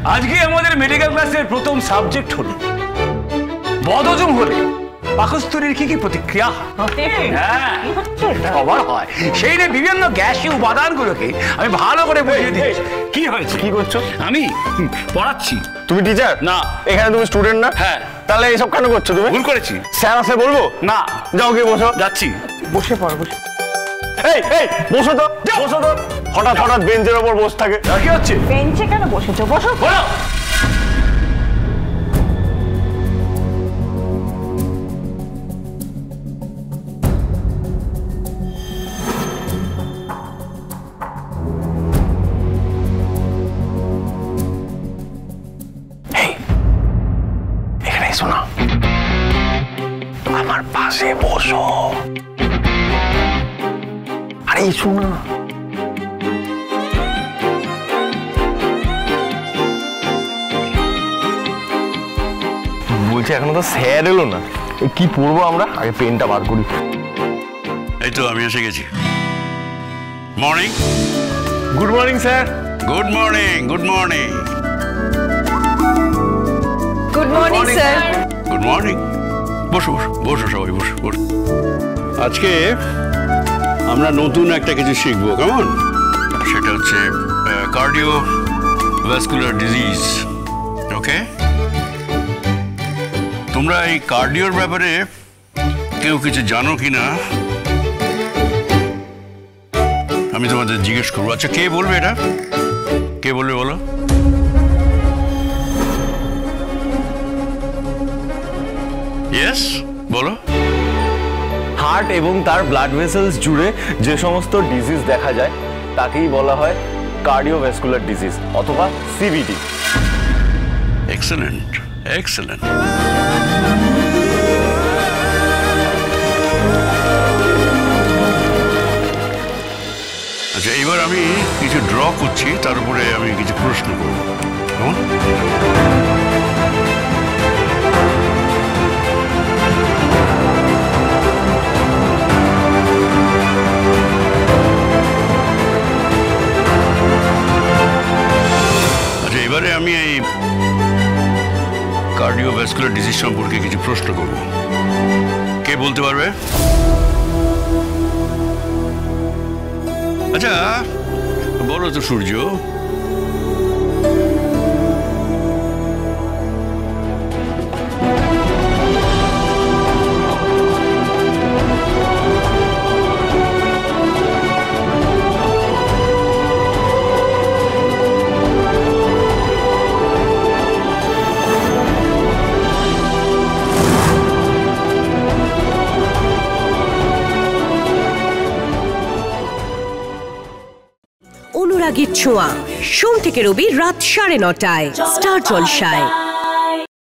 আজকে আমাদের মেডিকেল ক্লাসের প্রথম সাবজেক্ট হলো বদহজম হলে পাকস্থলীর কি কি প্রতিক্রিয়া সবার হয়, সেই নিয়ে বিভিন্ন গ্যাসীয় উপাদানগুলোকে আমি ভালো করে বুঝিয়ে দিচ্ছি। কি হয়েছে? কি করছো? আমি পড়াচ্ছি। তুমি টিচার না। এখানে তুমি স্টুডেন্ট না? হ্যাঁ। তাহলে এইসব কেন করছো তুমি? ভুল করেছি। স্যার আসে বলবো? না। যাও গিয়ে বসো। যাচ্ছি। বসে পড়ো, বসে। এই এই বসো তো, বসো তো। হঠাৎ হঠাৎ বেঞ্চের ওপর বসে থাকে। কি হচ্ছে? বেঞ্চে কেন বসেছো? বসো। বলো। শোনা, আমার পাশে বসো। আরে শোনা, বলছি এখনো তো স্যার এলো না, কি পড়বো আমরা? আগে পেনটা বার করি। এই তো আমি এসে গেছি। Morning. Good morning sir. Good morning. Good morning. Good morning sir. Good morning. বসো বসো বসো, সবাই বসো বসো। আজকে আমরা নতুন একটা কিছু শিখবো, কেমন? সেটা হচ্ছে কার্ডিওভাস্কুলার ডিজিজ। ওকে, তোমরা এই কার্ডিওর ব্যাপারে কেউ কিছু জানো কি না আমি তোমাদের জিজ্ঞেস করবো। আচ্ছা, কে বলবে এটা? কে বলবে বলো? ইয়েস, বলো। হার্ট এবং তার ব্লাড ভেসেলস জুড়ে যে সমস্ত ডিজিজ দেখা যায় তাকেই বলা হয় কার্ডিওভাস্কুলার ডিজিজ অথবা সিভিডি। Excellent, excellent. আচ্ছা, এবার আমি কিছু ড্র করছি, তার উপরে আমি কিছু প্রশ্ন করব। আচ্ছা, এবারে আমি এই কার্ডিওভাস্কুলার ডিজিজ সম্পর্কে কিছু প্রশ্ন করব। কে বলতে পারবে? আচ্ছা বলো তো সূর্য, অনুরাগীর ছোঁয়া সোম থেকে রবি রাত 9:30টায় স্টার জলসায়।